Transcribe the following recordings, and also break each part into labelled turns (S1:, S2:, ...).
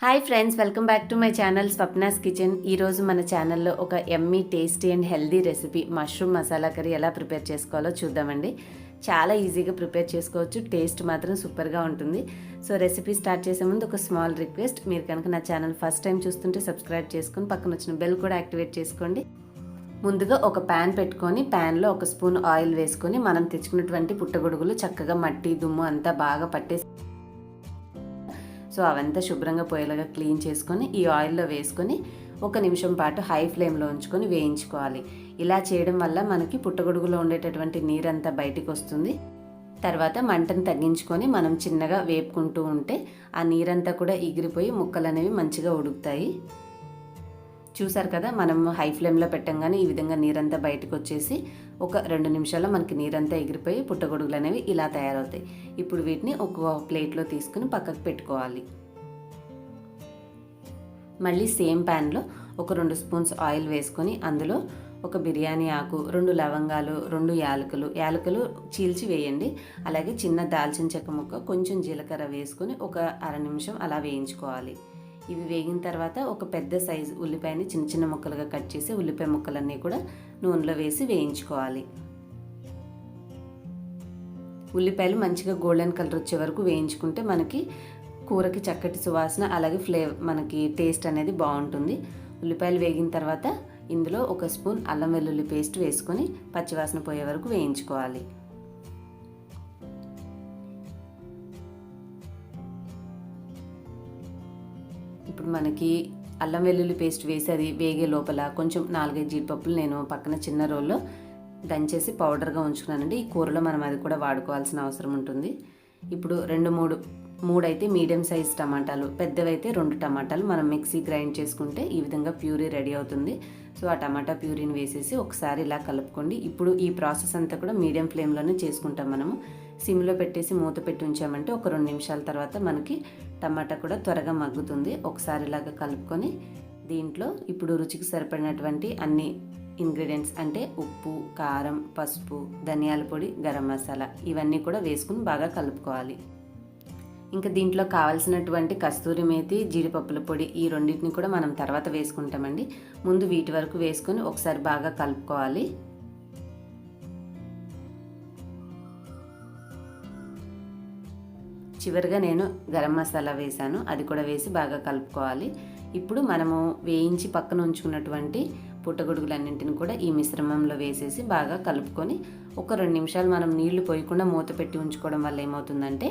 S1: Hi friends, welcome back to my channel Swapna's kitchen. ఈరోజు మన ఛానల్లో ఒక Emmy tasty and healthy recipe mushroom masala curry ఎలా ప్రిపేర్ చేసుకోవాలో చూద్దామండి. చాలా ఈజీగా ప్రిపేర్ చేసుకోవచ్చు, టేస్ట్ మాత్రం సూపర్గా ఉంటుంది. సో రెసిపీ స్టార్ట్ చేసే ముందు ఒక స్మాల్ రిక్వెస్ట్, మీరు కనుక నా ఛానల్ ఫస్ట్ టైం చూస్తుంటే సబ్స్క్రైబ్ చేసుకొని పక్కన వచ్చిన బెల్ కూడా యాక్టివేట్ చేసుకోండి. ముందుగా ఒక ప్యాన్ పెట్టుకొని ప్యాన్లో ఒక స్పూన్ ఆయిల్ వేసుకొని మనం తెచ్చుకున్నటువంటి పుట్టగొడుగులు చక్కగా మట్టి దుమ్ము అంతా బాగా పట్టేసి సో అవంతా శుభ్రంగా పోయేలాగా క్లీన్ చేసుకొని ఈ ఆయిల్లో వేసుకొని 1 నిమిషం పాటు హై ఫ్లేమ్లో ఉంచుకొని వేయించుకోవాలి. ఇలా చేయడం వల్ల మనకి పుట్టగొడుగులో ఉండేటటువంటి నీరంతా బయటికి వస్తుంది. తర్వాత మంటను తగ్గించుకొని మనం చిన్నగా వేపుకుంటూ ఉంటే ఆ నీరంతా కూడా ఎగిరిపోయి ముక్కలు అనేవి మంచిగా ఉడుకుతాయి. చూసారు కదా, మనం హై ఫ్లేమ్లో పెట్టంగానే ఈ విధంగా నీరంతా బయటకు వచ్చేసి 1-2 నిమిషాల్లో మనకి నీరంతా ఎగిరిపోయి పుట్టగొడుగులు అనేవి ఇలా తయారవుతాయి. ఇప్పుడు వీటిని ఒక ప్లేట్లో తీసుకుని పక్కకు పెట్టుకోవాలి. మళ్ళీ సేమ్ ప్యాన్లో ఒక 2 స్పూన్స్ ఆయిల్ వేసుకొని అందులో ఒక బిర్యానీ ఆకు, 2 లవంగాలు, 2 యాలకులు చీల్చి వేయండి. అలాగే చిన్న దాల్చిన చెక్క ముక్క, కొంచెం జీలకర్ర వేసుకొని ఒక 1/2 నిమిషం అలా వేయించుకోవాలి. ఇవి వేగిన తర్వాత ఒక పెద్ద సైజు ఉల్లిపాయని చిన్న చిన్న ముక్కలుగా కట్ చేసి ఉల్లిపాయ ముక్కలన్నీ కూడా నూనెలో వేసి వేయించుకోవాలి. ఉల్లిపాయలు మంచిగా గోల్డెన్ కలర్ వచ్చే వరకు వేయించుకుంటే మనకి కూరకి చక్కటి సువాసన, అలాగే మనకి టేస్ట్ అనేది బాగుంటుంది. ఉల్లిపాయలు వేగిన తర్వాత ఇందులో 1 స్పూన్ అల్లం వెల్లుల్లి పేస్ట్ వేసుకొని పచ్చివాసన పోయే వరకు వేయించుకోవాలి. ఇప్పుడు మనకి అల్లం వెల్లుల్లి పేస్ట్ వేసి అది వేగే లోపల కొంచెం 4-5 జీడిపప్పులు నేను పక్కన చిన్న రోల్లో దంచేసి పౌడర్గా ఉంచుకున్నానండి. ఈ కూరలో మనం అది కూడా వాడుకోవాల్సిన అవసరం ఉంటుంది. ఇప్పుడు 2-3 అయితే మీడియం సైజ్ టమాటాలు, పెద్దవైతే 2 టమాటాలు మనం మిక్సీ గ్రైండ్ చేసుకుంటే ఈ విధంగా ప్యూరీ రెడీ అవుతుంది. సో ఆ టమాటా ప్యూరీని వేసేసి ఒకసారి ఇలా కలుపుకోండి. ఇప్పుడు ఈ ప్రాసెస్ అంతా కూడా మీడియం ఫ్లేమ్లోనే చేసుకుంటాం. మనము సిమ్లో పెట్టేసి మూత పెట్టి ఉంచామంటే ఒక 2 నిమిషాల తర్వాత మనకి టమాటా కూడా త్వరగా మగ్గుతుంది. ఒకసారి ఇలాగా కలుపుకొని దీంట్లో ఇప్పుడు రుచికి సరిపడినటువంటి అన్ని ఇంగ్రీడియంట్స్ అంటే ఉప్పు, కారం, పసుపు, ధనియాల పొడి, గరం మసాలా ఇవన్నీ కూడా వేసుకుని బాగా కలుపుకోవాలి. ఇంకా దీంట్లో కావాల్సినటువంటి కస్తూరి మేతి, జీడిపప్పుల పొడి ఈ రెండింటిని కూడా మనం తర్వాత వేసుకుంటామండి. ముందు వీటి వరకు వేసుకొని ఒకసారి బాగా కలుపుకోవాలి. చివరిగా నేను గరం మసాలా వేసాను, అది కూడా వేసి బాగా కలుపుకోవాలి. ఇప్పుడు మనము వేయించి పక్కన ఉంచుకున్నటువంటి పుట్టగొడుగులన్నింటిని కూడా ఈ మిశ్రమంలో వేసేసి బాగా కలుపుకొని ఒక 2 నిమిషాలు మనం నీళ్లు పోయకుండా మూత పెట్టి ఉంచుకోవడం వల్ల ఏమవుతుందంటే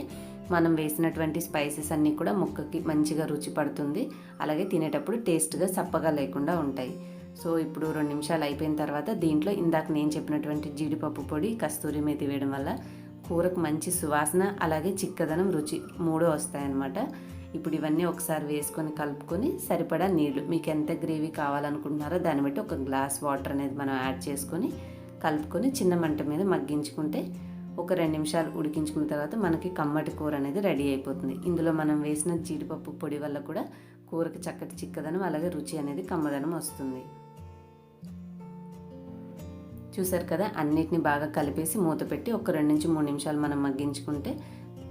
S1: మనం వేసినటువంటి స్పైసెస్ అన్నీ కూడా ముక్కకి మంచిగా రుచి పడుతుంది. అలాగే తినేటప్పుడు టేస్ట్గా సప్పగా లేకుండా ఉంటాయి. సో ఇప్పుడు 2 నిమిషాలు అయిపోయిన తర్వాత దీంట్లో ఇందాక నేను చెప్పినటువంటి జీడిపప్పు పొడి, కస్తూరి మేతి వేయడం వల్ల కూరకు మంచి సువాసన, అలాగే చిక్కదనం, రుచి 3 వస్తాయన్నమాట. ఇప్పుడు ఇవన్నీ ఒకసారి వేసుకొని కలుపుకొని సరిపడా నీళ్లు, మీకు ఎంత గ్రేవీ కావాలనుకుంటున్నారో దాన్ని బట్టి 1 గ్లాస్ వాటర్ అనేది మనం యాడ్ చేసుకొని కలుపుకొని చిన్న మంట మీద మగ్గించుకుంటే ఒక 2 నిమిషాలు ఉడికించుకున్న తర్వాత మనకి కమ్మటి కూర అనేది రెడీ అయిపోతుంది. ఇందులో మనం వేసిన జీడిపప్పు పొడి వల్ల కూడా కూరకి చక్కటి చిక్కదనం, అలాగే రుచి అనేది కమ్మదనం వస్తుంది. చూసారు కదా, అన్నిటిని బాగా కలిపేసి మూత పెట్టి ఒక 2-3 నిమిషాలు మనం మగ్గించుకుంటే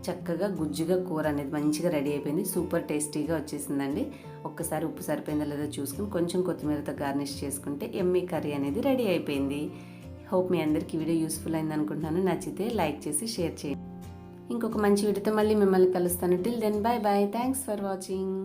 S1: చక్కగా గుజ్జుగా కూర అనేది మంచిగా రెడీ అయిపోయింది. సూపర్ టేస్టీగా వచ్చేసిందండి. ఒక్కసారి ఉప్పు సరిపోయిందో లేదో చూసుకుని కొంచెం కొత్తిమీరతో గార్నిష్ చేసుకుంటే ఎమ్మీ కర్రీ అనేది రెడీ అయిపోయింది. హోప్ మీ అందరికీ వీడియో యూస్ఫుల్ అయింది అనుకుంటున్నాను. నచ్చితే లైక్ చేసి షేర్ చేయండి. ఇంకొక మంచి వీడియోతో మళ్ళీ మిమ్మల్ని కలుస్తాను. Till then, bye bye. Thanks for watching.